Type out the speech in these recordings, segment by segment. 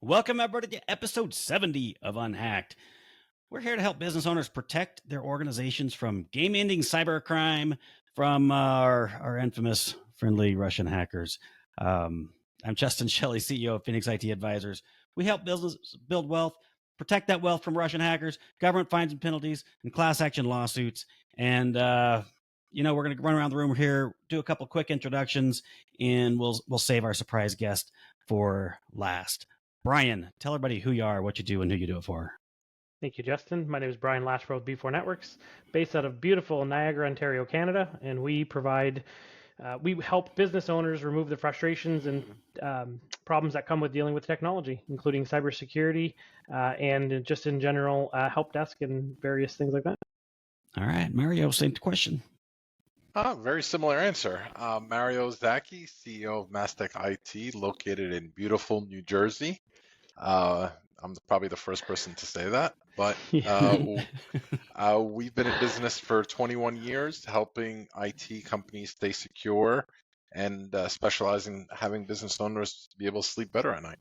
Welcome everybody to episode 70 of UnHacked. We're here to help business owners protect their organizations from game-ending cybercrime from our infamous friendly Russian hackers. I'm Justin Shelley, CEO of Phoenix IT Advisors. We help businesses build wealth, protect that wealth from Russian hackers, government fines and penalties, and class action lawsuits. And we're going to run around the room here, do a couple quick introductions, and we'll save our surprise guest for last. Bryan, tell everybody who you are, what you do, and who you do it for. Thank you, Justin. My name is Bryan Lachapelle with B4 Networks, based out of beautiful Niagara, Ontario, Canada, and we help business owners remove the frustrations and problems that come with dealing with technology, including cybersecurity and just in general help desk and various things like that. All right, Mario, same question. Very similar answer. Mario Zaki, CEO of Mastech IT, located in beautiful New Jersey. I'm probably the first person to say that, but we've been in business for 21 years, helping IT companies stay secure and specializing in having business owners be able to sleep better at night.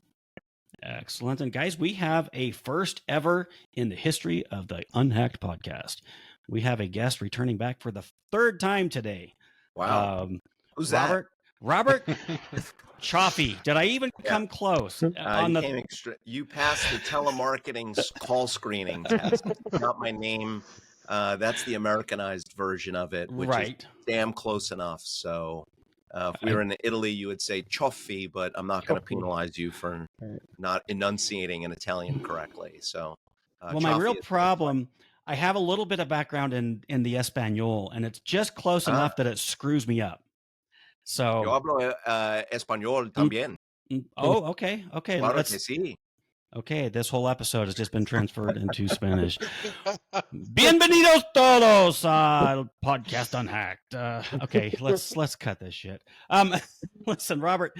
Excellent. And guys, we have a first ever in the history of the UnHacked podcast. We have a guest returning back for the third time today. Wow. Who's Robert Cioffi. Did I even come close? You passed the telemarketing call screening test. Not my name. That's the Americanized version of it, which is damn close enough. So if we were in Italy, you would say Cioffi, but I'm not going to penalize you for not enunciating in Italian correctly. So, well, my real problem, I have a little bit of background in the Espanol, and it's just close enough that it screws me up. So, yo hablo español también. Oh, okay. Claro que sí. Okay, this whole episode has just been transferred into Spanish. Bienvenidos todos al podcast UnHacked. Okay, let's cut this shit. Listen, Robert,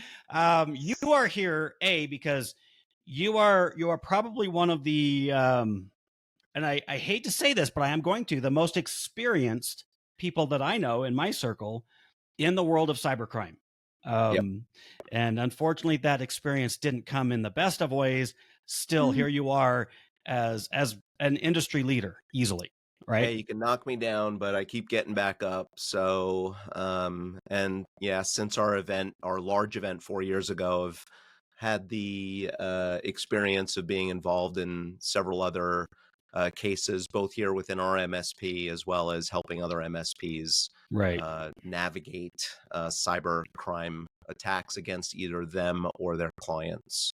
you are here because you are probably one of the and I hate to say this, but I am going to, the most experienced people that I know in my circle in the world of cybercrime. And unfortunately, that experience didn't come in the best of ways. Still, here you are as an industry leader easily, right? Hey, you can knock me down, but I keep getting back up. So, and yeah, since our large event 4 years ago, I've had the experience of being involved in several other cases, both here within our MSP as well as helping other MSPs navigate cyber crime attacks against either them or their clients.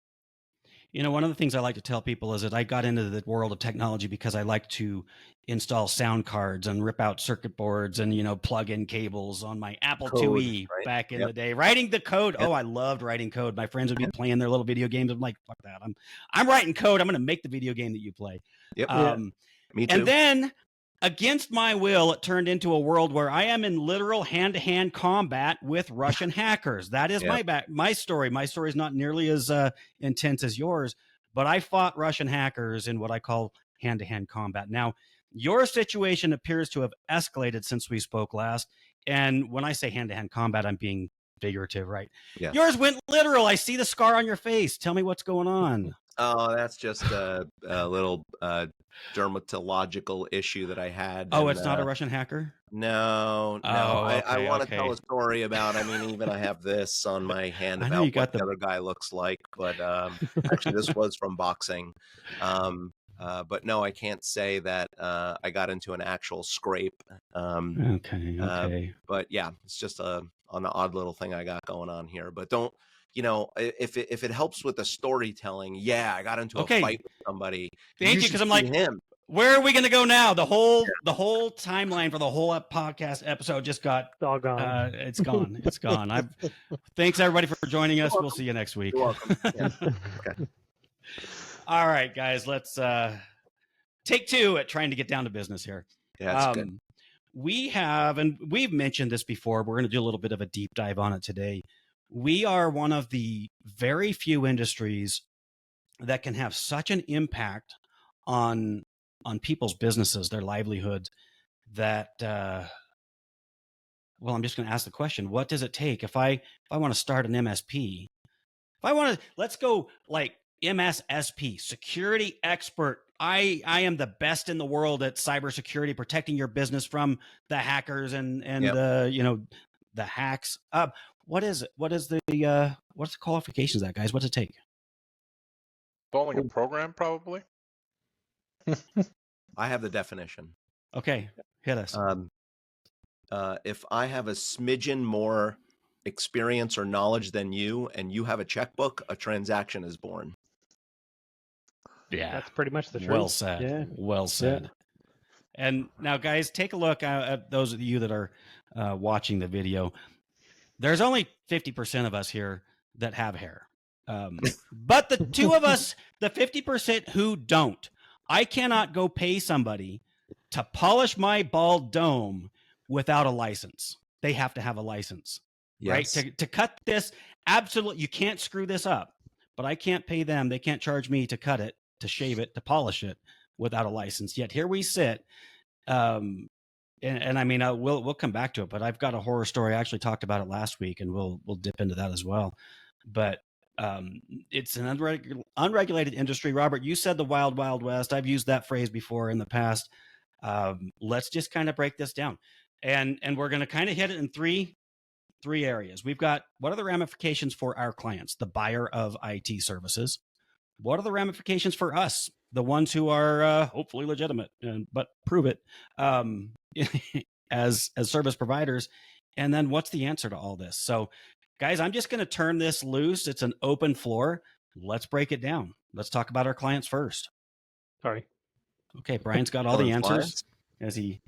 You know, one of the things I like to tell people is that I got into the world of technology because I like to install sound cards and rip out circuit boards and, plug in cables on my Apple IIe back in the day. Writing the code. Oh, I loved writing code. My friends would be playing their little video games. I'm like, fuck that. I'm writing code. I'm going to make the video game that you play. Me too. And then against my will, it turned into a world where I am in literal hand-to-hand combat with Russian hackers. That is my story. My story is not nearly as intense as yours, but I fought Russian hackers in what I call hand-to-hand combat. Now, your situation appears to have escalated since we spoke last. And when I say hand-to-hand combat, I'm being figurative, right? Yeah. Yours went literal. I see the scar on your face. Tell me what's going on. Oh, that's just a little dermatological issue that I had. Oh, it's not a Russision hacker? No. I want to tell a story about, even I have this on my hand about what the other guy looks like, but actually this was from boxing. But no, I can't say that I got into an actual scrape. Okay. But yeah, it's just an odd little thing I got going on here. But don't, if it helps with the storytelling, I got into a fight with somebody. Thank you, because I'm like, where are we going to go now? The whole timeline for the whole podcast episode just got all gone. It's gone. It's gone. Thanks everybody for joining us. We'll see you next week. You're welcome. Okay. All right, guys, let's take two at trying to get down to business here. Yeah, that's good. We have, and we've mentioned this before, we're going to do a little bit of a deep dive on it today. We are one of the very few industries that can have such an impact on people's businesses, their livelihoods, that, well, I'm just going to ask the question, what does it take if I want to start an MSP? If I want to, let's go like MSSP, security expert. I am the best in the world at cybersecurity, protecting your business from the hackers and Yep. the hacks. What is it? What's the qualifications of that, guys? What's it take? Installing a program, probably. I have the definition. Okay, hit us. If I have a smidgen more experience or knowledge than you, and you have a checkbook, a transaction is born. Yeah, that's pretty much the truth. Well said. Yeah. Well said. Yeah. And now, guys, take a look at those of you that are watching the video. There's only 50% of us here that have hair. But the two of us, the 50% who don't, I cannot go pay somebody to polish my bald dome without a license. They have to have a license, yes. Right? To cut this, absolutely, you can't screw this up. But I can't pay them. They can't charge me to cut it, to shave it, to polish it without a license. Yet here we sit. And I mean, we'll come back to it, but I've got a horror story. I actually talked about it last week, and we'll dip into that as well. But it's an unregulated industry. Robert, you said the wild, wild west. I've used that phrase before in the past. Let's just kind of break this down. And we're going to kind of hit it in three areas. We've got, what are the ramifications for our clients, the buyer of IT services? What are the ramifications for us, the ones who are hopefully legitimate, but prove it as service providers? And then what's the answer to all this? So, guys, I'm just going to turn this loose. It's an open floor. Let's break it down. Let's talk about our clients first. Sorry. Okay, Brian's got all the answers as he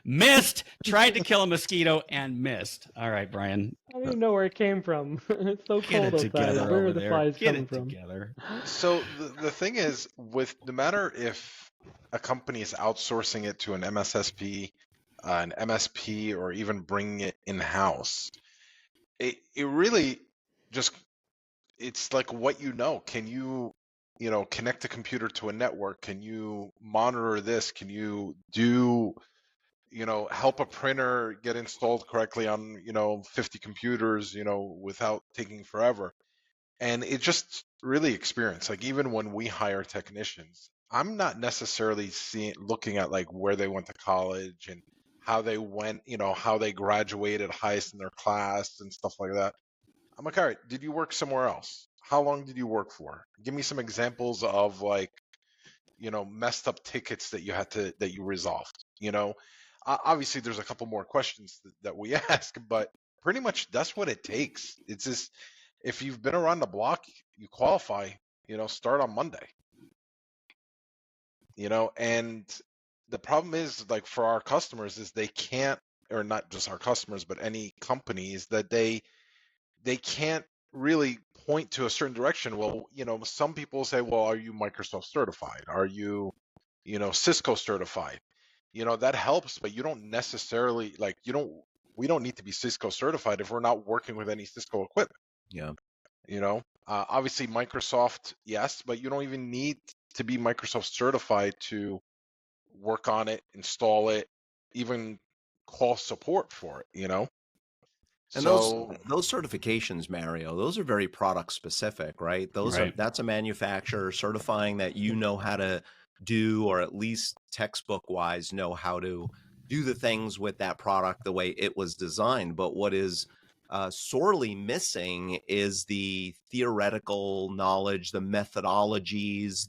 missed, tried to kill a mosquito and missed. All right, Brian. I don't even know where it came from. It's so cold outside. Where are the flies coming from? Together. So the thing is, with no matter if a company is outsourcing it to an MSSP, an MSP, or even bringing it in-house, it really just, it's like what you know. Can you connect a computer to a network? Can you monitor this? Can you do, help a printer get installed correctly on, 50 computers, without taking forever? And it just really experience. Like, even when we hire technicians, I'm not necessarily looking at like where they went to college and how they went, how they graduated highest in their class and stuff like that. I'm like, all right, did you work somewhere else? How long did you work for? Give me some examples of like, messed up tickets that you resolved. Obviously there's a couple more questions that we ask, but pretty much that's what it takes. It's just, if you've been around the block, you qualify, start on Monday. And the problem is, like, for our customers is they can't, or not just our customers, but any companies, that they can't really point to a certain direction. Well, some people say, well, are you Microsoft certified? Are you, Cisco certified? That helps, but you don't necessarily, like, we don't need to be Cisco certified if we're not working with any Cisco equipment. Yeah. Obviously Microsoft, yes, but you don't even need to be Microsoft certified to work on it, install it, even call support for it, And so those certifications, Mario, those are very product specific, right? That's a manufacturer certifying that you know how to do, or at least textbook wise know how to do the things with that product the way it was designed. But what is sorely missing is the theoretical knowledge, the methodologies,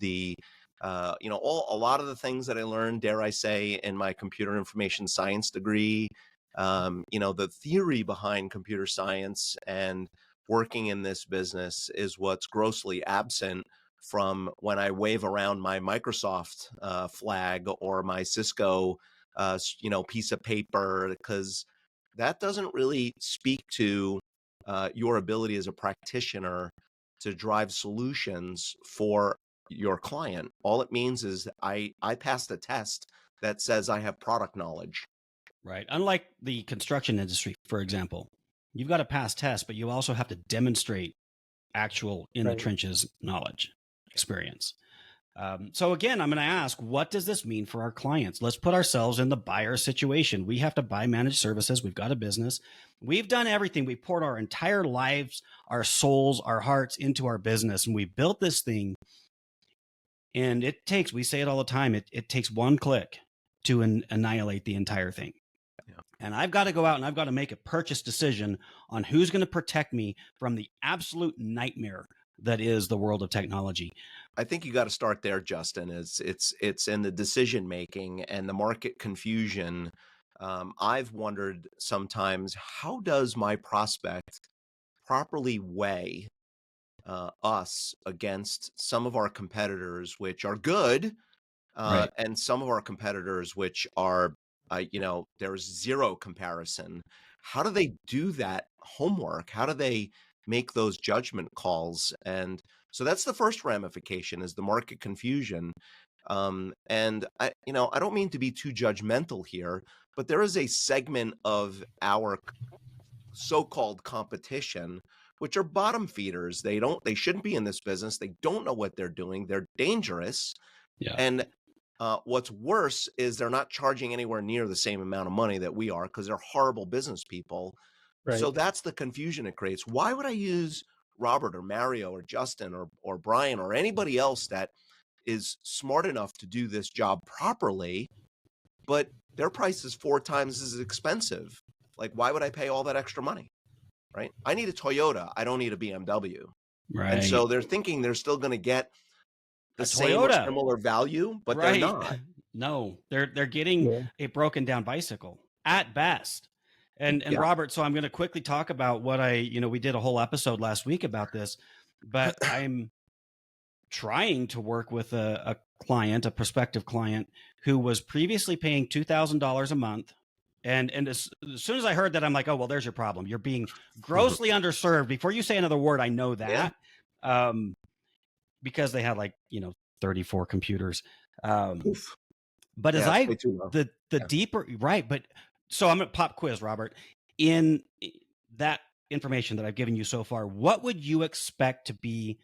a lot of the things that I learned, dare I say, in my computer information science degree. The theory behind computer science and working in this business is what's grossly absent from when I wave around my Microsoft flag or my Cisco, piece of paper, because that doesn't really speak to your ability as a practitioner to drive solutions for your client. All it means is I passed a test that says I have product knowledge. Right. Unlike the construction industry, for example, you've got to pass tests, but you also have to demonstrate actual in the trenches knowledge, experience. So again, I'm going to ask, what does this mean for our clients? Let's put ourselves in the buyer situation. We have to buy managed services. We've got a business. We've done everything. We poured our entire lives, our souls, our hearts into our business, and we built this thing. And it takes, we say it all the time, it takes one click to annihilate the entire thing. Yeah. And I've got to go out and I've got to make a purchase decision on who's going to protect me from the absolute nightmare that is the world of technology. I think you got to start there, Justin. It's in the decision making and the market confusion. I've wondered sometimes, how does my prospect properly weigh us against some of our competitors, which are good, Right. and some of our competitors, which are, there's zero comparison. How do they do that homework? How do they make those judgment calls? And so that's the first ramification, is the market confusion. And I don't mean to be too judgmental here, but there is a segment of our so-called competition which are bottom feeders. They shouldn't be in this business. They don't know what they're doing. They're dangerous. Yeah. And what's worse is they're not charging anywhere near the same amount of money that we are, because they're horrible business people. Right. So that's the confusion it creates. Why would I use Robert or Mario or Justin or Brian or anybody else that is smart enough to do this job properly, but their price is 4 times as expensive? Like, why would I pay all that extra money? Right? I need a Toyota. I don't need a BMW. Right. And so they're thinking they're still going to get the same or similar value, but right. they're not. No, they're getting a broken down bicycle at best. And Robert, so I'm going to quickly talk about what we did a whole episode last week about this, but I'm trying to work with a client, a prospective client, who was previously paying $2,000 a month. And as soon as I heard that, I'm like, oh, well, there's your problem. You're being grossly underserved. Before you say another word, I know that. Yeah. Because they had 34 computers. But as the deeper, right. But so I'm going to pop quiz, Robert. In that information that I've given you so far, what would you expect to be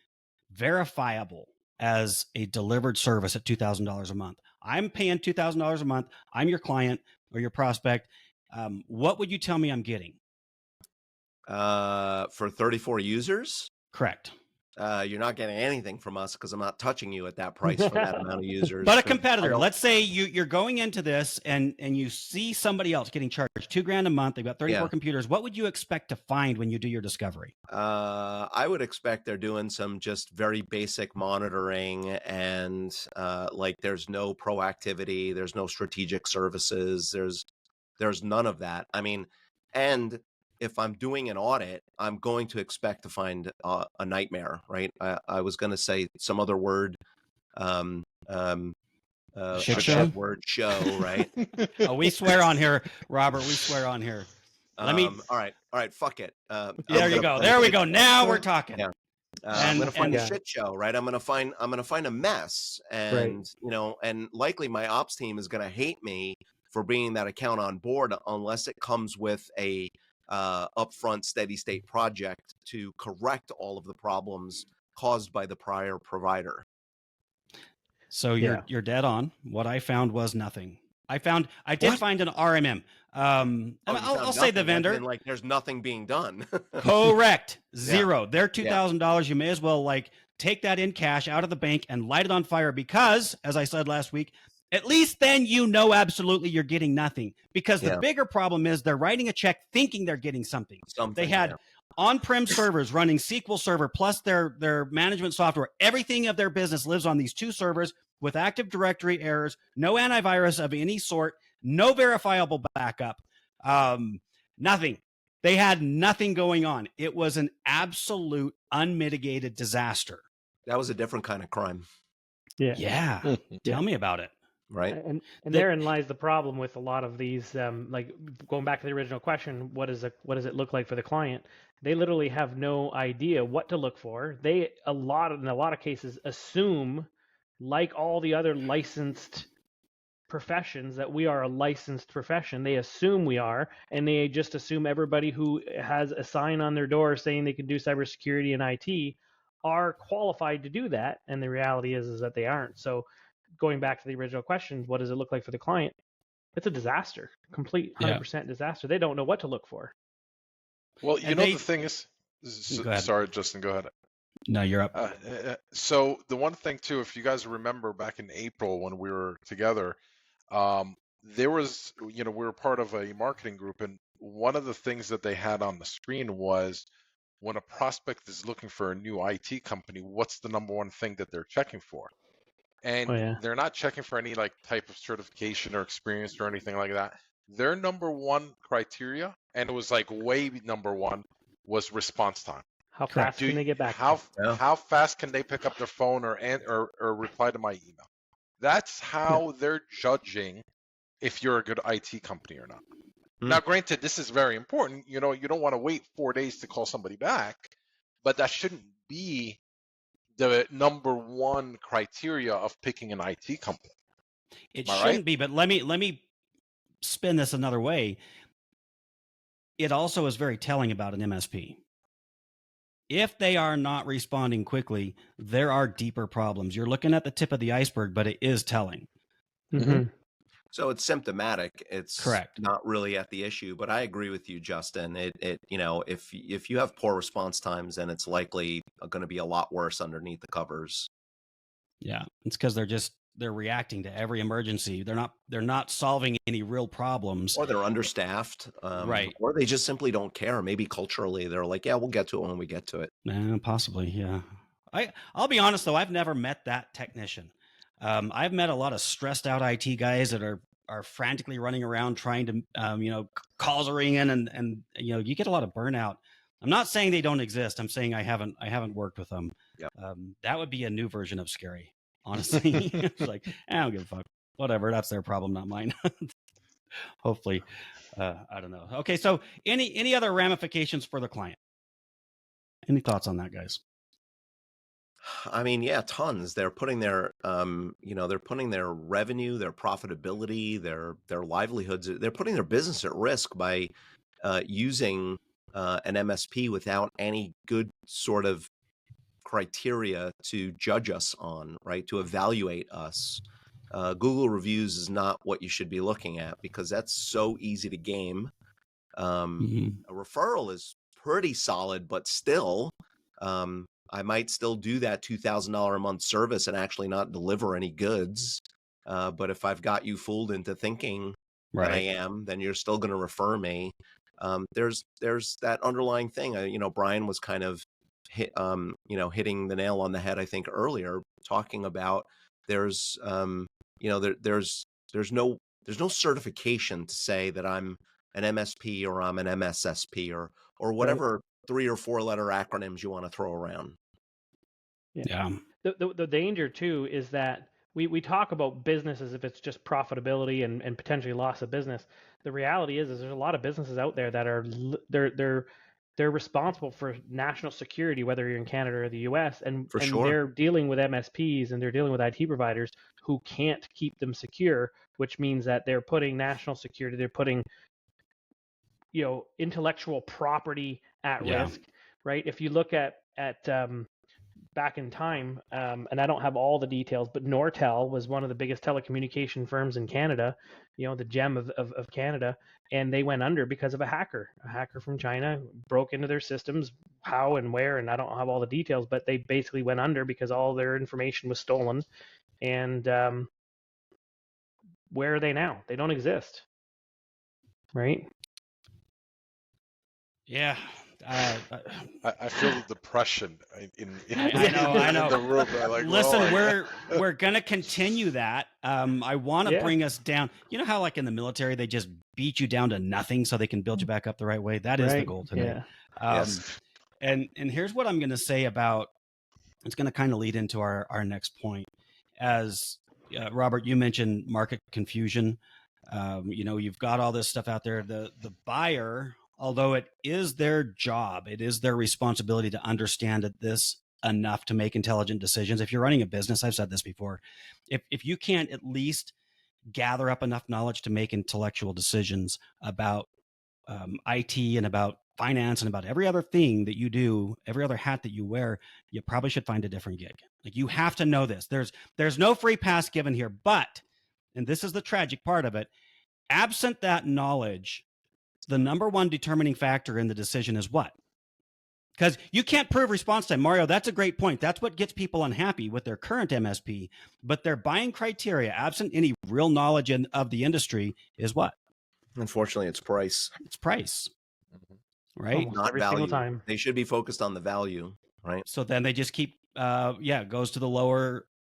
verifiable as a delivered service at $2,000 a month? I'm paying $2,000 a month. I'm your client or your prospect. What would you tell me I'm getting? For 34 users? Correct. You're not getting anything from us, because I'm not touching you at that price for that amount of users. But a competitor, let's say you're going into this and you see somebody else getting charged $2,000 a month. They've got 34 computers. What would you expect to find when you do your discovery? I would expect they're doing some just very basic monitoring, and there's no proactivity. There's no strategic services. There's none of that. I mean, and if I'm doing an audit, I'm going to expect to find a nightmare, right? I was going to say some other word, shit show? Word show, right? Oh, we swear on here, Robert. We swear on here. Let me. All right. Fuck it. There you go. There we go. Now we're talking. Yeah. I'm going to find a shit show, right? I'm going to find a mess, and and likely my ops team is going to hate me for bringing that account on board, unless it comes with a upfront steady state project to correct all of the problems caused by the prior provider. So you're dead on. What I found was nothing. I did find an RMM. I'll say the vendor. There's nothing being done. Correct. Zero. They're $2,000. You may as well take that in cash out of the bank and light it on fire, because, as I said last week, at least then absolutely you're getting nothing. Because the bigger problem is they're writing a check thinking they're getting something. They had on-prem servers running SQL Server plus their management software. Everything of their business lives on these 2 servers with Active Directory errors, no antivirus of any sort, no verifiable backup, nothing. They had nothing going on. It was an absolute unmitigated disaster. That was a different kind of crime. Yeah. Tell me about it. Right. And therein lies the problem with a lot of these, going back to the original question, what does it look like for the client? They literally have no idea what to look for. They, in a lot of cases, assume, like all the other licensed professions, that we are a licensed profession. They assume we are, and they just assume everybody who has a sign on their door saying they can do cybersecurity and IT are qualified to do that, and the reality is that they aren't. So going back to the original question, what does it look like for the client? It's a disaster, complete 100% disaster. They don't know what to look for. Well, And the thing is, Go ahead. sorry, Justin, go ahead. No, you're up. So the one thing too, if you guys remember back in April when we were together, there was, we were part of a marketing group, and one of the things that they had on the screen was when a prospect is looking for a new IT company, what's the number one thing that they're checking for? And they're not checking for any like type of certification or experience or anything like that. Their number one criteria, and it was like way number one, was response time. How fast can they get back? How fast can they pick up their phone or reply to my email? That's how they're judging if you're a good IT company or not. Now, granted, this is very important. You don't want to wait 4 days to call somebody back, but that shouldn't be the number one criteria of picking an IT company. It shouldn't be, but let me spin this another way. It also is very telling about an MSP. If they are not responding quickly, there are deeper problems. You're looking at the tip of the iceberg, but it is telling. Mm-hmm. So it's symptomatic. It's correct. Not really at the issue, but I agree with you, Justin. If you have poor response times, then it's likely going to be a lot worse underneath the covers. Yeah, it's because they're reacting to every emergency. They're not solving any real problems, or they're understaffed, right? Or they just simply don't care. Maybe culturally, they're like, yeah, we'll get to it when we get to it. Possibly, yeah. I'll be honest though, I've never met that technician. I've met a lot of stressed out IT guys that are frantically running around trying to, calls are ringing and you get a lot of burnout. I'm not saying they don't exist. I'm saying I haven't worked with them. Yep. That would be a new version of scary, honestly. It's like, I don't give a fuck. Whatever, that's their problem, not mine. Hopefully, I don't know. Okay, so any other ramifications for the client? Any thoughts on that, guys? I mean, yeah, tons. They're putting their, they're putting their revenue, their profitability, their livelihoods. They're putting their business at risk by using an MSP without any good sort of criteria to judge us on, right? To evaluate us. Google reviews is not what you should be looking at because that's so easy to game. A referral is pretty solid, but still, I might still do that $2,000 a month service and actually not deliver any goods. But if I've got you fooled into thinking that I am, then you're still going to refer me. There's that underlying thing. Bryan was kind of hitting the nail on the head, I think, earlier, talking about there's no certification to say that I'm an MSP or I'm an MSSP or whatever 3 or 4 letter acronyms you want to throw around. Yeah. The danger too is that we talk about business as if it's just profitability and potentially loss of business. The reality is there's a lot of businesses out there that are they're responsible for national security, whether you're in Canada or the US, and they're dealing with MSPs and they're dealing with IT providers who can't keep them secure, which means that they're putting national security, they're putting intellectual property at risk, right? If you look at back in time, and I don't have all the details, but Nortel was one of the biggest telecommunication firms in Canada, the gem of Canada, and they went under because of a hacker from China broke into their systems, how and where, and I don't have all the details, but they basically went under because all their information was stolen. And where are they now? They don't exist, right? Yeah. I feel the depression I know. In the room. Listen, we're gonna continue that. I want to bring us down. You know how, like in the military, they just beat you down to nothing so they can build you back up the right way. That is the goal today. Yeah. Yes. And here's what I'm going to say about. It's going to kind of lead into our next point. As Robert, you mentioned market confusion. You've got all this stuff out there. The buyer, although it is their job, it is their responsibility to understand this enough to make intelligent decisions. If you're running a business, I've said this before, if you can't at least gather up enough knowledge to make intellectual decisions about IT and about finance and about every other thing that you do, every other hat that you wear, you probably should find a different gig. Like, you have to know this. There's no free pass given here, but, and this is the tragic part of it, absent that knowledge, the number one determining factor in the decision is what? Because you can't prove response time. Mario, that's a great point. That's what gets people unhappy with their current MSP, but their buying criteria, absent any real knowledge of the industry, is what? Unfortunately, it's price. It's price, right? Almost Not every value. single time. They should be focused on the value, right? So then they just keep, it goes to the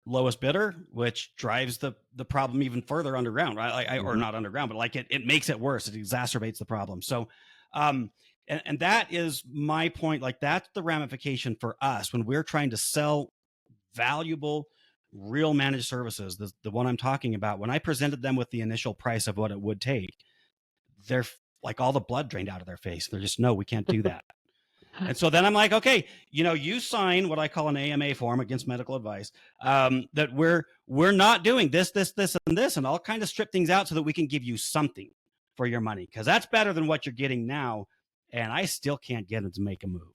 lowest bidder, which drives the problem even further underground, right? Or not underground, but like it makes it worse. It exacerbates the problem. So, and that is my point. Like, that's the ramification for us when we're trying to sell valuable, real managed services. The one I'm talking about, when I presented them with the initial price of what it would take, they're like, all the blood drained out of their face. They're just, no, we can't do that. And so then I'm like, okay, you sign what I call an AMA form against medical advice, that we're not doing this, and this, and I'll kind of strip things out so that we can give you something for your money, because that's better than what you're getting now. And I still can't get them to make a move.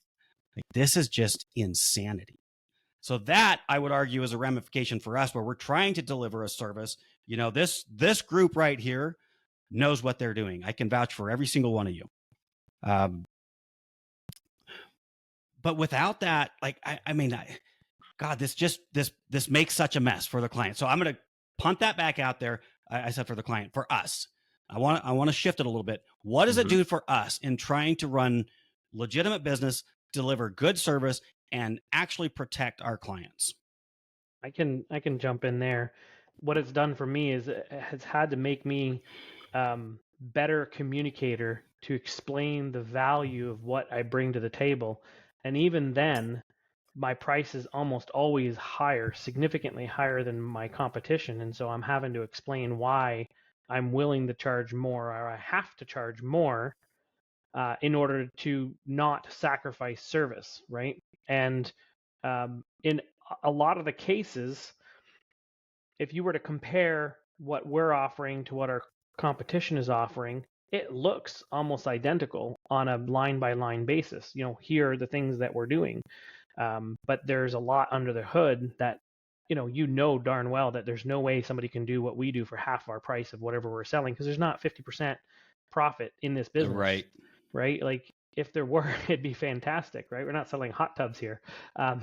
Like, this is just insanity. So that, I would argue, is a ramification for us, where we're trying to deliver a service. This group right here knows what they're doing. I can vouch for every single one of you. But without that, like, God, this makes such a mess for the client. So I'm going to punt that back out there. I said for the client, for us. I want to shift it a little bit. What does it do for us in trying to run legitimate business, deliver good service, and actually protect our clients? I can jump in there. What it's done for me is it has had to make me better communicator to explain the value of what I bring to the table. And even then, my price is almost always higher, significantly higher than my competition. And so I'm having to explain why I'm willing to charge more, or I have to charge more in order to not sacrifice service, right? And in a lot of the cases, if you were to compare what we're offering to what our competition is offering, it looks almost identical on a line-by-line basis. Here are the things that we're doing. But there's a lot under the hood that, darn well that there's no way somebody can do what we do for half our price of whatever we're selling, because there's not 50% profit in this business. Right? Like, if there were, it'd be fantastic, right? We're not selling hot tubs here. A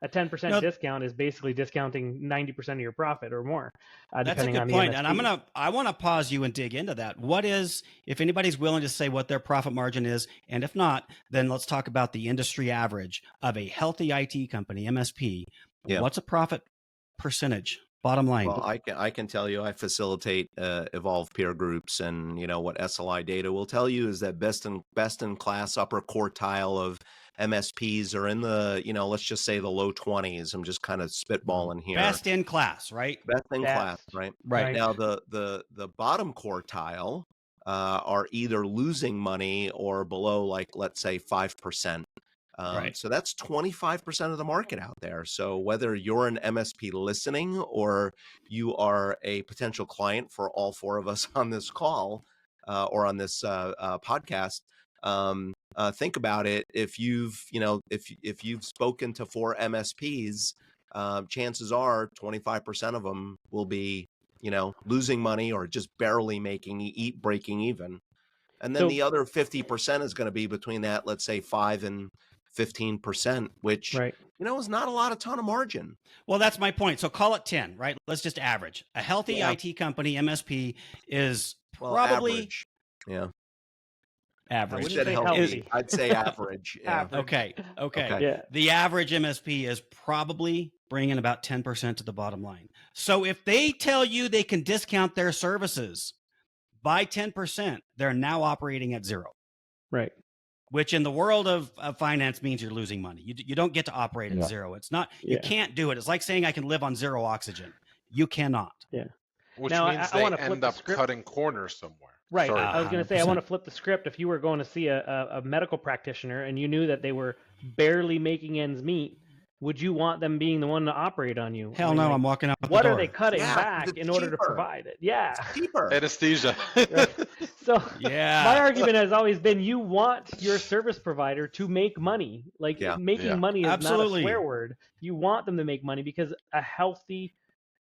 10% discount is basically discounting 90% of your profit or more. That's a good point. And I want to pause you and dig into that. What is, if anybody's willing to say what their profit margin is, and if not, then let's talk about the industry average of a healthy IT company, MSP. Yeah. What's a profit percentage? Bottom line. Well, I can tell you, I facilitate evolved peer groups, and what SLI data will tell you is that best in class upper quartile of MSPs are in the let's just say the low 20s. I'm just kind of spitballing here. Best in class, right? Best in class, right? Right. Now the bottom quartile are either losing money or below, like, let's say 5%. Right. So that's 25% of the market out there. So whether you're an MSP listening or you are a potential client for all four of us on this call or on this podcast, think about it. If you've spoken to 4 MSPs, chances are 25% of them will be losing money or just barely breaking even. And then the other 50% is going to be between that, let's say 5 and 15%, which, is not a ton of margin. Well, that's my point. So call it 10, right? Let's just average. A healthy IT company, MSP, is probably average. I said healthy. I'd say average. Yeah. Okay. Yeah. The average MSP is probably bringing about 10% to the bottom line. So if they tell you they can discount their services by 10%, they're now operating at zero. Right. Which in the world of finance means you're losing money. You don't get to operate at zero. It's not, you can't do it. It's like saying I can live on zero oxygen. You cannot. Yeah. Which means they end up cutting corners somewhere. Right. I was going to say, I want to flip the script. If you were going to see a medical practitioner and you knew that they were barely making ends meet, would you want them being the one to operate on you? Hell no, I'm walking out the What door. are they cutting back in order to provide it? Yeah. It's cheaper. Anesthesia. So Yeah. my argument has always been you want your service provider to make money. Like Yeah. making Yeah. money is Absolutely. not a swear word. You want them to make money because a healthy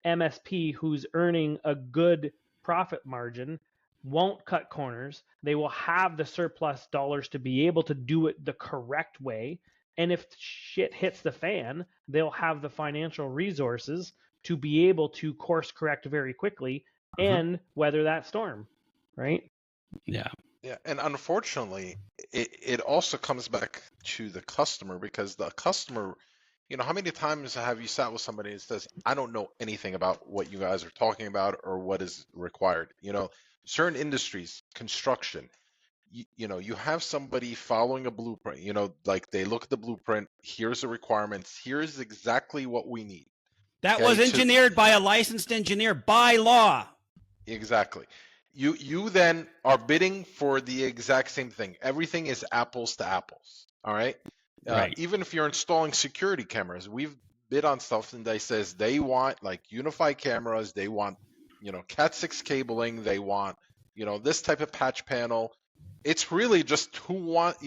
MSP who's earning a good profit margin won't cut corners. They will have the surplus dollars to be able to do it the correct way. And if shit hits the fan, they'll have the financial resources to be able to course correct very quickly and weather that storm, right? Yeah. Yeah, and unfortunately, it also comes back to the customer because the customer, how many times have you sat with somebody that says, I don't know anything about what you guys are talking about or what is required? Certain industries, construction, you have somebody following a blueprint, like they look at the blueprint, here's the requirements, here's exactly what we need. That Okay, was engineered by a licensed engineer by law. Exactly. You then are bidding for the exact same thing. Everything is apples to apples. All right. Right. Even if you're installing security cameras, we've bid on stuff and they says they want like unified cameras. They want, Cat6 cabling. They want, this type of patch panel. It's really just who want,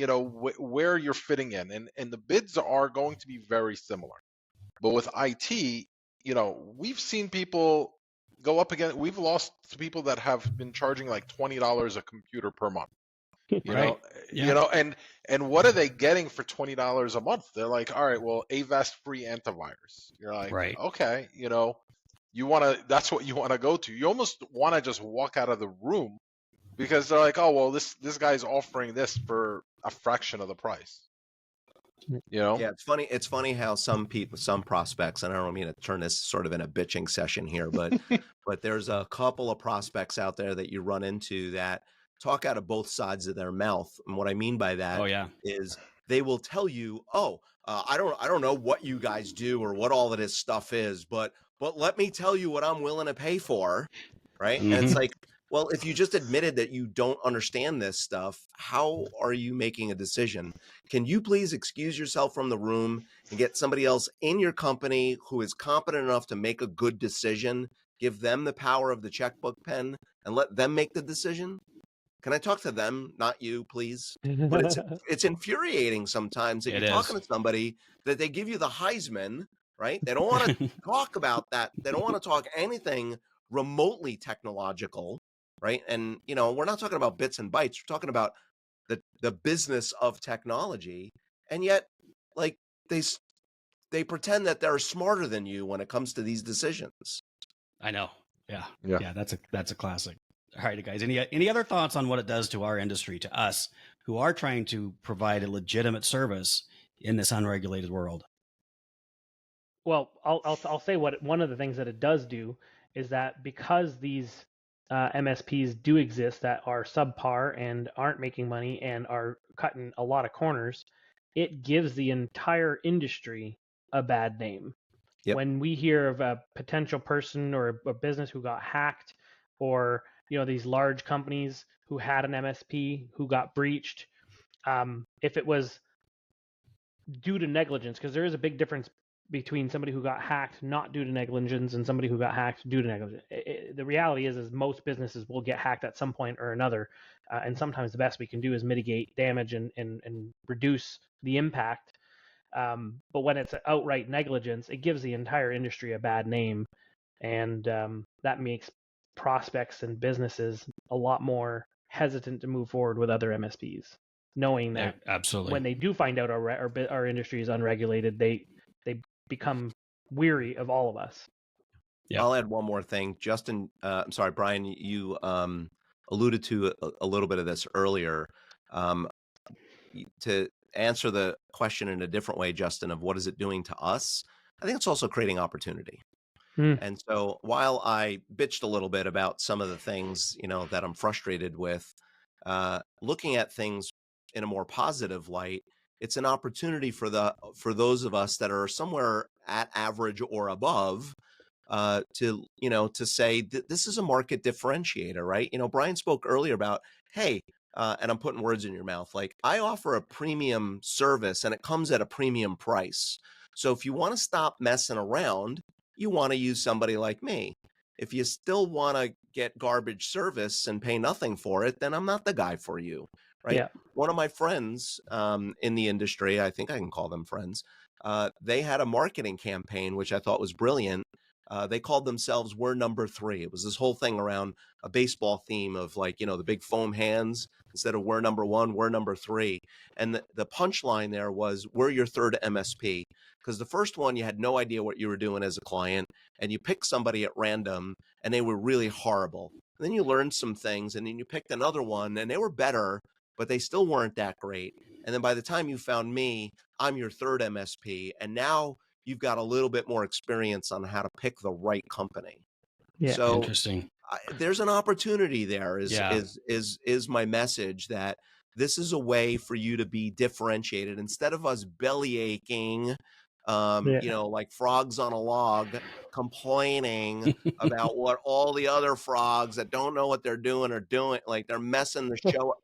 where you're fitting in, and the bids are going to be very similar. But with IT, we've seen people go up again. We've lost to people that have been charging like $20 a computer per month. Right. Yeah. And what are they getting for $20 a month? They're like, all right, well, Avast free antivirus. You're like, Right. okay, that's what you want to go to. You almost want to just walk out of the room because they're like, oh, well, this guy's offering this for a fraction of the price. Yeah, it's funny how some prospects, and I don't mean to turn this sort of in a bitching session here, but there's a couple of prospects out there that you run into that talk out of both sides of their mouth. And what I mean by that is they will tell you, I don't know what you guys do or what all of this stuff is, but let me tell you what I'm willing to pay for. Right. And it's like, well, if you just admitted that you don't understand this stuff, how are you making a decision? Can you please excuse yourself from the room and get somebody else in your company who is competent enough to make a good decision, give them the power of the checkbook pen and let them make the decision? Can I talk to them, not you, please? But it's infuriating sometimes that you're talking to somebody that they give you the Heisman, right? They don't want to talk about that. They don't want to talk anything remotely technological. Right. And, we're not talking about bits and bytes. We're talking about the business of technology. And yet, like, they pretend that they're smarter than you when it comes to these decisions. I know. Yeah. That's a classic. All right, guys. Any other thoughts on what it does to our industry, to us who are trying to provide a legitimate service in this unregulated world? Well, I'll say what one of the things that it does do is that because these MSPs do exist that are subpar and aren't making money and are cutting a lot of corners, it gives the entire industry a bad name. Yep. When we hear of a potential person or a business who got hacked, or these large companies who had an MSP who got breached, if it was due to negligence, because there is a big difference between somebody who got hacked not due to negligence and somebody who got hacked due to negligence. The reality is most businesses will get hacked at some point or another, and sometimes the best we can do is mitigate damage and reduce the impact. But when it's outright negligence, it gives the entire industry a bad name, and that makes prospects and businesses a lot more hesitant to move forward with other MSPs, knowing that absolutely when they do find out our industry is unregulated, they become weary of all of us. Yeah. I'll add one more thing. Justin, I'm sorry, Brian, you alluded to a little bit of this earlier. To answer the question in a different way, Justin, of what is it doing to us? I think it's also creating opportunity. And so while I bitched a little bit about some of the things, that I'm frustrated with, looking at things in a more positive light, it's an opportunity for those of us that are somewhere at average or above to say that this is a market differentiator, right? Brian spoke earlier about, hey, and I'm putting words in your mouth, like I offer a premium service and it comes at a premium price. So if you want to stop messing around, you want to use somebody like me. If you still want to get garbage service and pay nothing for it, then I'm not the guy for you, right? Yeah. One of my friends in the industry, I think I can call them friends, they had a marketing campaign, which I thought was brilliant. They called themselves We're Number 3. It was this whole thing around a baseball theme of like, the big foam hands. Instead of We're Number 1, We're Number 3. And the punchline there was, we're your third MSP. Because the first one, you had no idea what you were doing as a client, and you picked somebody at random, and they were really horrible. And then you learned some things, and then you picked another one, and they were better, but they still weren't that great. And then by the time you found me, I'm your third MSP, and now you've got a little bit more experience on how to pick the right company. Yeah. So Interesting. there's an opportunity there. Yeah. Is my message, that this is a way for you to be differentiated instead of us belly aching, like frogs on a log, complaining about what all the other frogs that don't know what they're doing are doing, like they're messing the show up.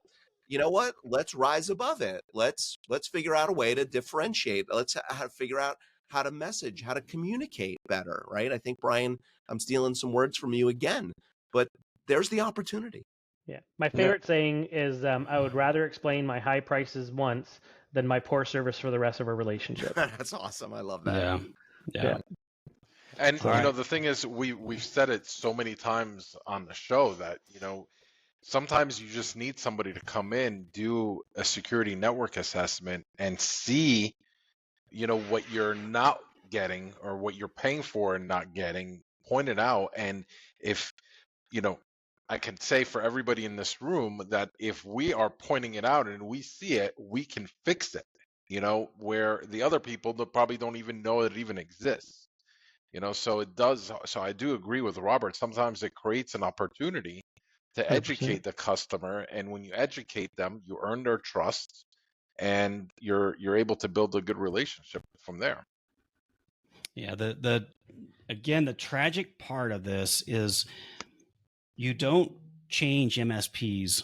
You know what? Let's rise above it. Let's figure out a way to differentiate. Let's figure out how to message, how to communicate better, right? I think, Bryan, I'm stealing some words from you again, but there's the opportunity. Yeah. My favorite saying is, I would rather explain my high prices once than my poor service for the rest of our relationship. That's awesome. I love that. Yeah. And All right. the thing is, we've said it so many times on the show that sometimes you just need somebody to come in, do a security network assessment, and see what you're not getting or what you're paying for and not getting, point it out. And if I can say for everybody in this room that if we are pointing it out and we see it, we can fix it, where the other people that probably don't even know it even exists. So it does. So I do agree with Robert. Sometimes it creates an opportunity to 100%. educate the customer, and when you educate them, you earn their trust, and you're able to build a good relationship from there. Yeah. The tragic part of this is you don't change MSPs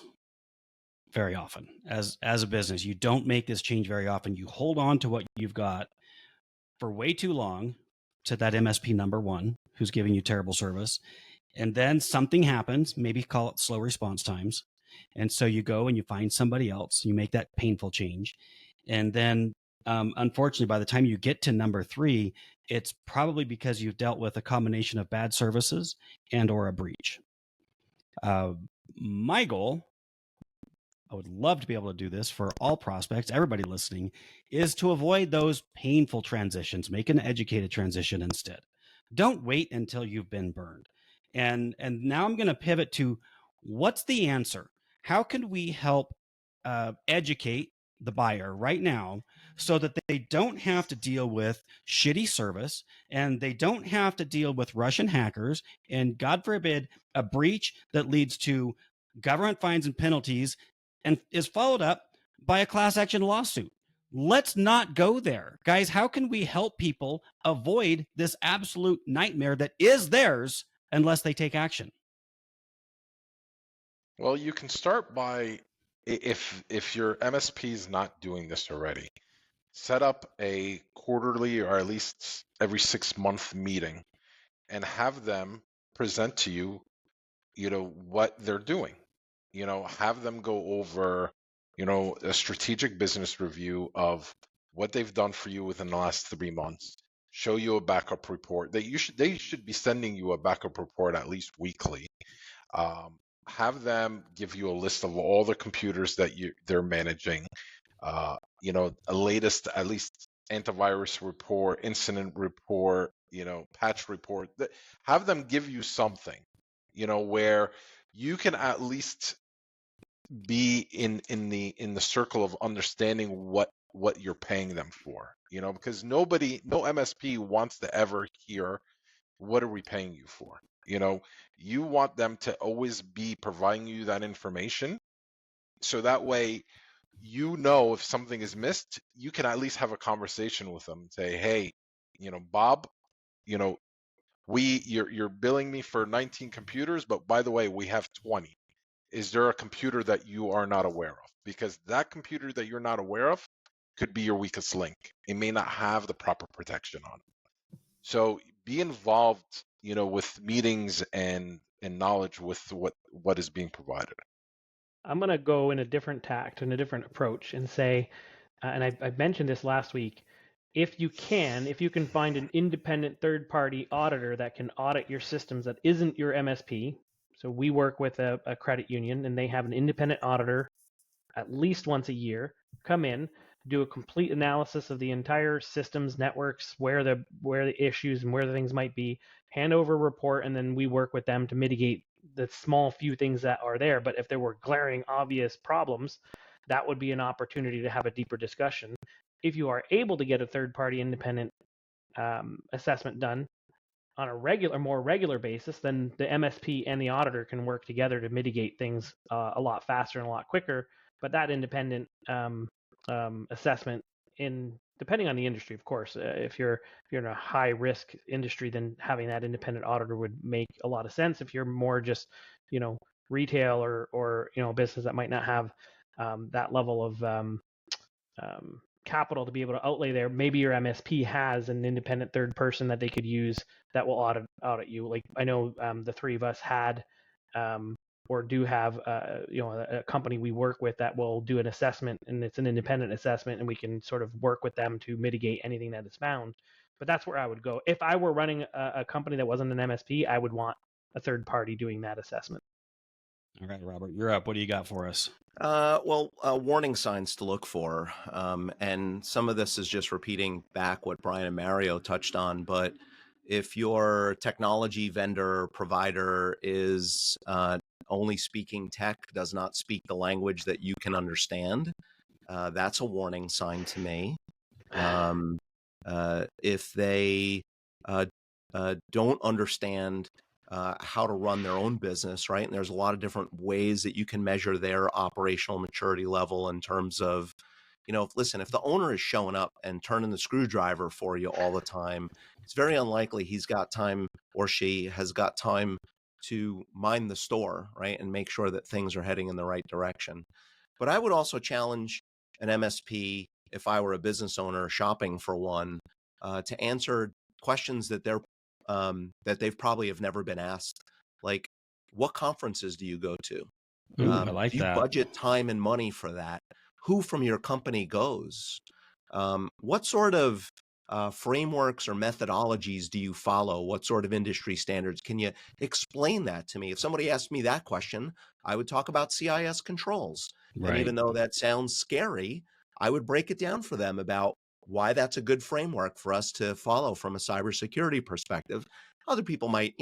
very often as a business. You don't make this change very often. You hold on to what you've got for way too long to that MSP number one who's giving you terrible service. And then something happens, maybe call it slow response times. And so you go and you find somebody else, you make that painful change. And then unfortunately, by the time you get to number 3, it's probably because you've dealt with a combination of bad services and or a breach. My goal, I would love to be able to do this for all prospects, everybody listening, is to avoid those painful transitions. Make an educated transition instead. Don't wait until you've been burned. And now I'm going to pivot to what's the answer? How can we help educate the buyer right now so that they don't have to deal with shitty service and they don't have to deal with Russian hackers and, God forbid, a breach that leads to government fines and penalties and is followed up by a class action lawsuit? Let's not go there. Guys, how can we help people avoid this absolute nightmare that is theirs unless they take action? Well, you can start by, if your MSP is not doing this already, set up a quarterly or at least every 6-month meeting and have them present to you, what they're doing. Have them go over, a strategic business review of what they've done for you within the last 3 months. Show you a backup report. They should be sending you a backup report at least weekly. Have them give you a list of all the computers that they're managing. A latest, at least, antivirus report, incident report, patch report. Have them give you something, where you can at least be in the circle of understanding what you're paying them for, because no MSP wants to ever hear, what are we paying you for? You want them to always be providing you that information, so that way, if something is missed, you can at least have a conversation with them and say, hey, Bob, you're billing me for 19 computers, but by the way, we have 20. Is there a computer that you are not aware of? Because that computer that you're not aware of could be your weakest link. It may not have the proper protection on it. So be involved with meetings and knowledge with what is being provided. I'm going to go in a different tact and a different approach and say, and I mentioned this last week, if you can find an independent third-party auditor that can audit your systems that isn't your MSP. So we work with a credit union, and they have an independent auditor at least once a year come in, do a complete analysis of the entire systems, networks, where the issues and where the things might be, hand over a report, and then we work with them to mitigate the small few things that are there. But if there were glaring, obvious problems, that would be an opportunity to have a deeper discussion. If you are able to get a third-party independent assessment done on a more regular basis, then the MSP and the auditor can work together to mitigate things a lot faster and a lot quicker. But that independent assessment, depending on the industry, of course, if you're in a high risk industry, then having that independent auditor would make a lot of sense. If you're more just retail or a business that might not have that level of capital to be able to outlay there, maybe your MSP has an independent third person that they could use that will audit you. Like I know the three of us had or do have a company we work with that will do an assessment, and it's an independent assessment, and we can sort of work with them to mitigate anything that is found. But that's where I would go. If I were running a company that wasn't an MSP, I would want a third party doing that assessment. All right, Robert, you're up. What do you got for us? Warning signs to look for. And some of this is just repeating back what Bryan and Mario touched on. But if your technology vendor provider is only speaking tech, does not speak the language that you can understand, that's a warning sign to me. If they don't understand how to run their own business, right? And there's a lot of different ways that you can measure their operational maturity level in terms of, listen, if the owner is showing up and turning the screwdriver for you all the time, it's very unlikely he's got time or she has got time to mind the store, right? And make sure that things are heading in the right direction. But I would also challenge an MSP, if I were a business owner shopping for one, to answer questions that that they've probably have never been asked. Like, what conferences do you go to? Ooh, I like do you that. budget time and money for that? Who from your company goes? What sort of frameworks or methodologies do you follow? What sort of industry standards? Can you explain that to me? If somebody asked me that question, I would talk about CIS controls. Right. And even though that sounds scary, I would break it down for them about why that's a good framework for us to follow from a cybersecurity perspective. Other people might,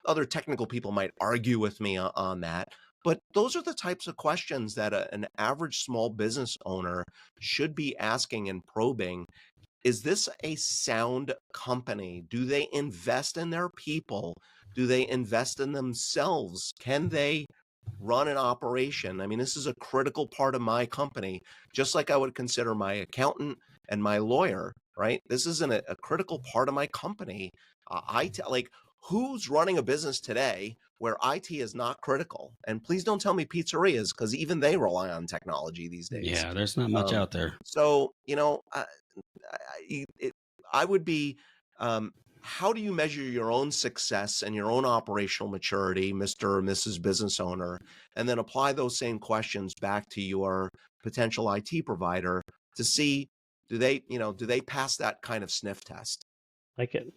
other technical people might argue with me on that. But those are the types of questions that an average small business owner should be asking and probing. Is this a sound company? Do they invest in their people? Do they invest in themselves? Can they run an operation? I mean, this is a critical part of my company, just like I would consider my accountant and my lawyer, right? This isn't a critical part of my company. Who's running a business today where IT is not critical? And please don't tell me pizzerias, because even they rely on technology these days. Yeah, there's not much out there. So, I would be, how do you measure your own success and your own operational maturity, Mr. or Mrs. Business Owner, and then apply those same questions back to your potential IT provider to see, do they pass that kind of sniff test? Like it.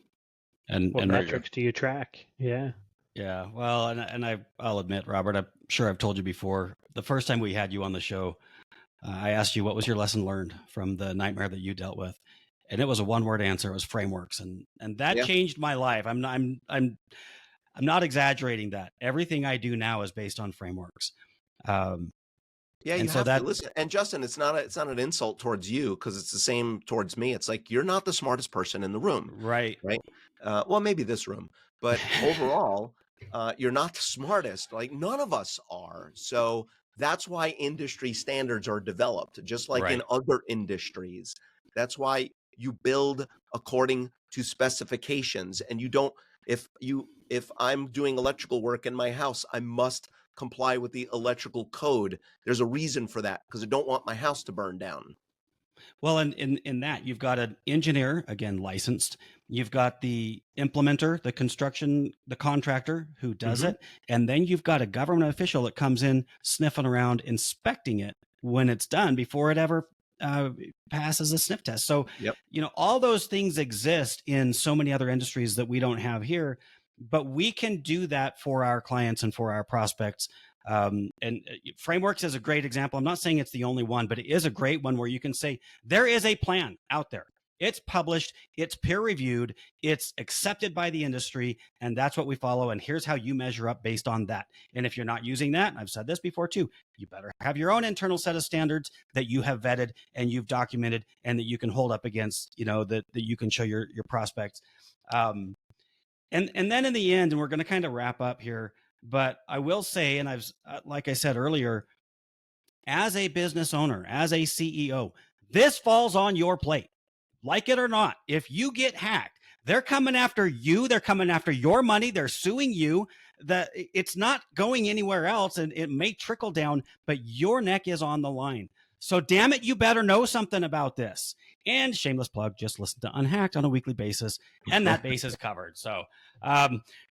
And what metrics do you track? Yeah. Yeah. Well, and I'll admit, Robert, I'm sure I've told you before, the first time we had you on the show, I asked you what was your lesson learned from the nightmare that you dealt with, and it was a one-word answer. It was frameworks, and that changed my life. I'm not exaggerating that. Everything I do now is based on frameworks. You have to listen. And Justin, it's not an insult towards you, because it's the same towards me. It's like, you're not the smartest person in the room. Right. Well, maybe this room, but overall, you're not the smartest. Like, none of us are. So that's why industry standards are developed, just like in other industries. That's why you build according to specifications, and you don't. If I'm doing electrical work in my house, I must comply with the electrical code. There's a reason for that, because I don't want my house to burn down. Well, in that, you've got an engineer, again, licensed. You've got the implementer, the construction, the contractor who does Mhm. it. And then you've got a government official that comes in, sniffing around, inspecting it when it's done before it ever passes a sniff test. So, Yep. all those things exist in so many other industries that we don't have here, but we can do that for our clients and for our prospects. And frameworks is a great example. I'm not saying it's the only one, but it is a great one where you can say there is a plan out there. It's published, it's peer reviewed, it's accepted by the industry, and that's what we follow. And here's how you measure up based on that. And if you're not using that, I've said this before too, you better have your own internal set of standards that you have vetted and you've documented and that you can hold up against, that you can show your prospects. And then in the end, and we're going to kind of wrap up here, but I will say, and like I said earlier, as a business owner, as a CEO, this falls on your plate, like it or not. If you get hacked, they're coming after you. They're coming after your money. They're suing you. That it's not going anywhere else, and it may trickle down, but your neck is on the line. So damn it, you better know something about this. And shameless plug, just listen to UnHacked on a weekly basis, and that base is covered. So,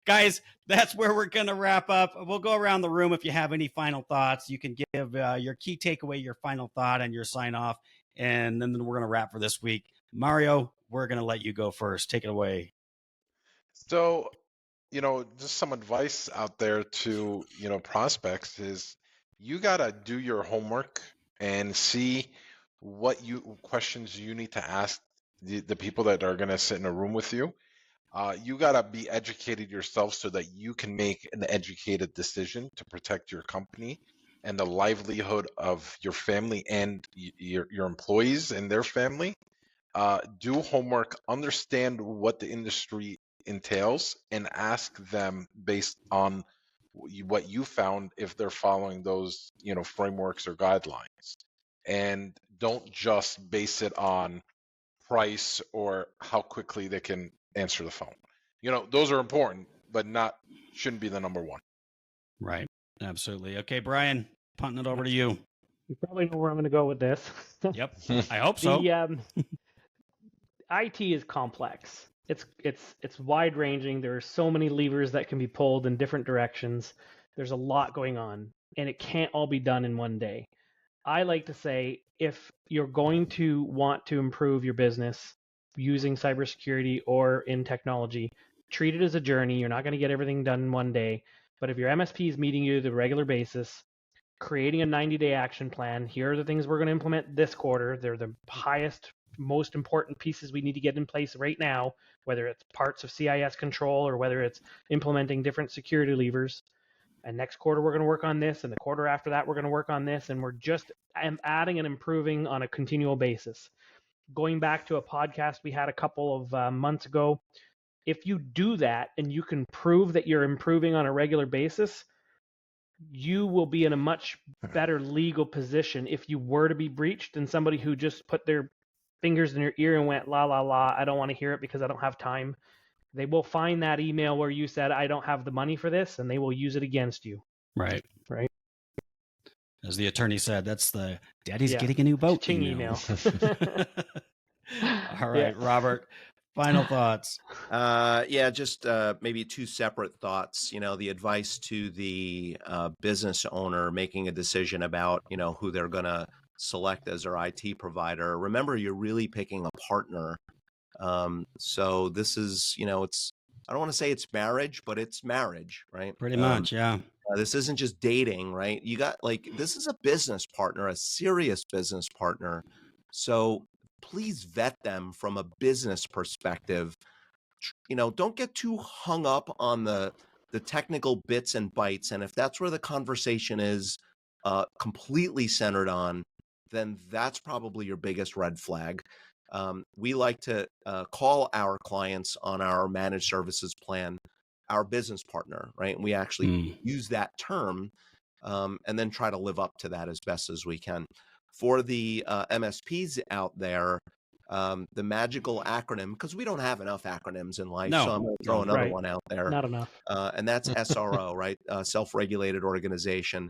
guys, that's where we're going to wrap up. We'll go around the room. If you have any final thoughts, you can give your key takeaway, your final thought, and your sign off. And then we're going to wrap for this week. Mario, we're going to let you go first. Take it away. So, just some advice out there to, prospects is you got to do your homework and see what questions you need to ask the people that are going to sit in a room with you. You got to be educated yourself so that you can make an educated decision to protect your company and the livelihood of your family and your employees and their family. Do homework, understand what the industry entails, and ask them based on what you found if they're following those frameworks or guidelines, and don't just base it on price or how quickly they can answer the phone. Those are important, but shouldn't be the number one. Right. Absolutely. Okay, Bryan, punting it over to you. You probably know where I'm going to go with this. Yep. I hope so. The IT is complex. It's wide ranging. There are so many levers that can be pulled in different directions. There's a lot going on, and it can't all be done in one day. I like to say, if you're going to want to improve your business using cybersecurity or in technology, treat it as a journey. You're not going to get everything done in one day. But if your MSP is meeting you on a regular basis, creating a 90-day action plan, here are the things we're going to implement this quarter. They're the highest, most important pieces we need to get in place right now, whether it's parts of CIS control or whether it's implementing different security levers. And next quarter, we're going to work on this. And the quarter after that, we're going to work on this. And we're just adding and improving on a continual basis. Going back to a podcast we had a couple of months ago, if you do that and you can prove that you're improving on a regular basis, you will be in a much better legal position if you were to be breached than somebody who just put their fingers in your ear and went, la, la, la, I don't want to hear it because I don't have time. They will find that email where you said, I don't have the money for this, and they will use it against you. Right. Right. As the attorney said, that's the daddy's getting a new boat Ching email. All right, Robert, final thoughts. Just maybe two separate thoughts. The advice to the business owner making a decision about, who they're going to select as their IT provider. Remember, you're really picking a partner. So this is, I don't want to say it's marriage, but it's marriage, right? Pretty much, yeah. This isn't just dating, right? You got this is a business partner, a serious business partner. So please vet them from a business perspective. Don't get too hung up on the technical bits and bytes. And if that's where the conversation is completely centered on, then that's probably your biggest red flag. We like to call our clients on our managed services plan our business partner, right? And we actually use that term and then try to live up to that as best as we can. For the MSPs out there, the magical acronym, because we don't have enough acronyms in life, so I'm going to throw another one out there. Not enough. And that's SRO, right? Self-regulated organization.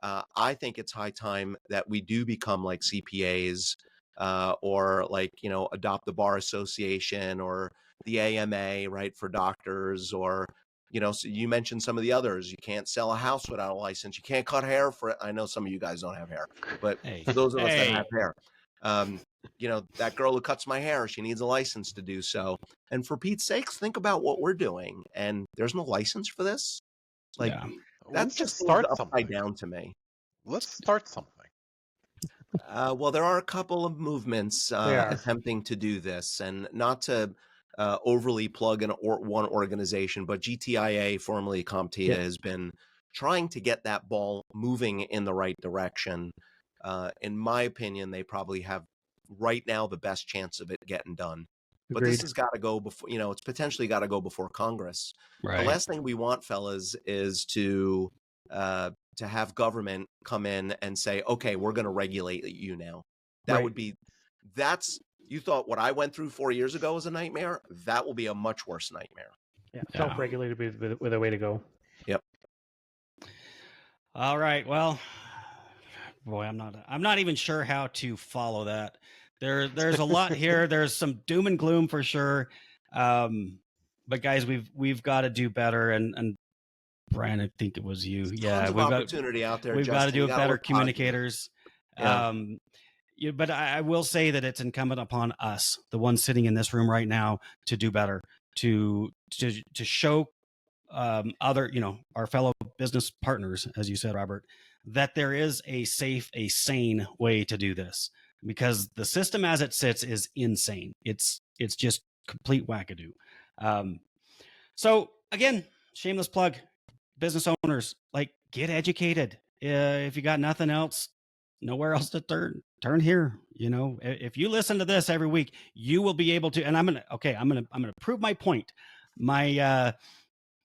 I think it's high time that we do become like CPAs or like, Adopt the Bar Association or the AMA, right, for doctors, or, so you mentioned some of the others. You can't sell a house without a license. You can't cut hair I know some of you guys don't have hair, but Hey, for those of us that hey. have hair, that girl who cuts my hair, she needs a license to do so. And for Pete's sakes, think about what we're doing. And there's no license for this. Like, Yeah. that Let's just just seems start upside something. down to me. Let's start something. Well, there are a couple of movements There are. attempting to do this, and not to overly plug one organization, but GTIA, formerly CompTIA, Yep. has been trying to get that ball moving in the right direction. In my opinion, they probably have right now the best chance of it getting done. But this Agreed. has got to go before, it's potentially got to go before Congress. Right. The last thing we want, fellas, is to have government come in and say, okay, we're going to regulate you now. That Right. would be, you thought what I went through 4 years ago was a nightmare. That will be a much worse nightmare. Yeah. Yeah. Self-regulated with a way to go. Yep. All right. Well, boy, I'm not even sure how to follow that. There's a lot here. There's some doom and gloom for sure. But guys, we've got to do better. And Bryan, I think it was you. There's Yeah, tons of opportunity out there. We've got to Justin. do You gotta better look positive. communicators. Yeah. But I will say that it's incumbent upon us, the ones sitting in this room right now, to do better, to show other, our fellow business partners, as you said, Robert, that there is a safe, a sane way to do this, because the system as it sits is insane. It's just complete wackadoo. So again, shameless plug, business owners, like, get educated. If you got nothing else, nowhere else to turn here. If you listen to this every week, you will be able to, and I'm going to prove my point. My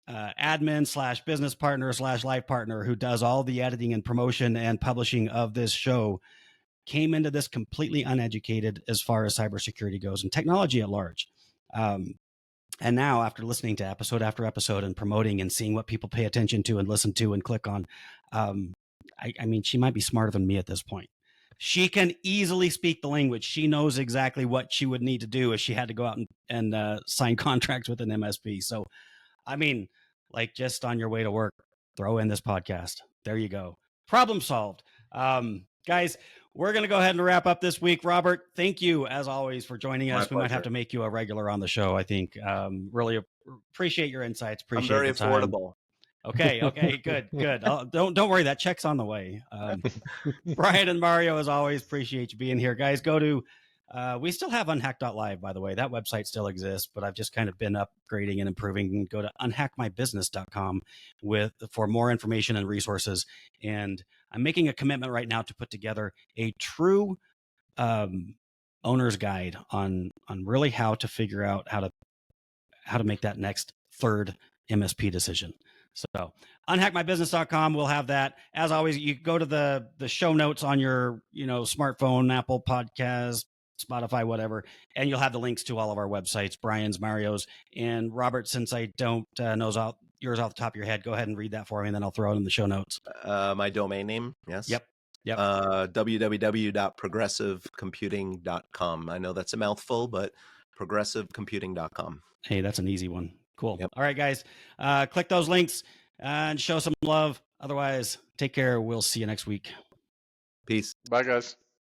admin / business partner / life partner who does all the editing and promotion and publishing of this show came into this completely uneducated as far as cybersecurity goes and technology at large. And now, after listening to episode after episode and promoting and seeing what people pay attention to and listen to and click on, I mean, she might be smarter than me at this point. She can easily speak the language. She knows exactly what she would need to do if she had to go out and sign contracts with an MSP. So, I mean, like, just on your way to work, throw in this podcast. There you go. Problem solved. Guys, we're going to go ahead and wrap up this week. Robert, thank you, as always, for joining us. We might have to make you a regular on the show, I think. Really appreciate your insights. Appreciate I'm very the time. affordable. Okay, good. Don't worry, that check's on the way. Bryan and Mario, as always, appreciate you being here. Guys, go to, we still have unhacked.live, by the way. That website still exists, but I've just kind of been upgrading and improving. Go to unhackmybusiness.com for more information and resources. And I'm making a commitment right now to put together a true owner's guide on really how to figure out how to make that next third MSP decision. So unhackmybusiness.com, we'll have that. As always, you go to the show notes on your smartphone, Apple Podcast, Spotify, whatever, and you'll have the links to all of our websites, Bryan's, Mario's, and Robert. Since I don't know yours off the top of your head, go ahead and read that for me, and then I'll throw it in the show notes. My domain name, yes. Yep. www.progressivecomputing.com. I know that's a mouthful, but progressivecomputing.com. Hey, that's an easy one. Cool. Yep. All right, guys, click those links and show some love. Otherwise, take care. We'll see you next week. Peace. Bye, guys.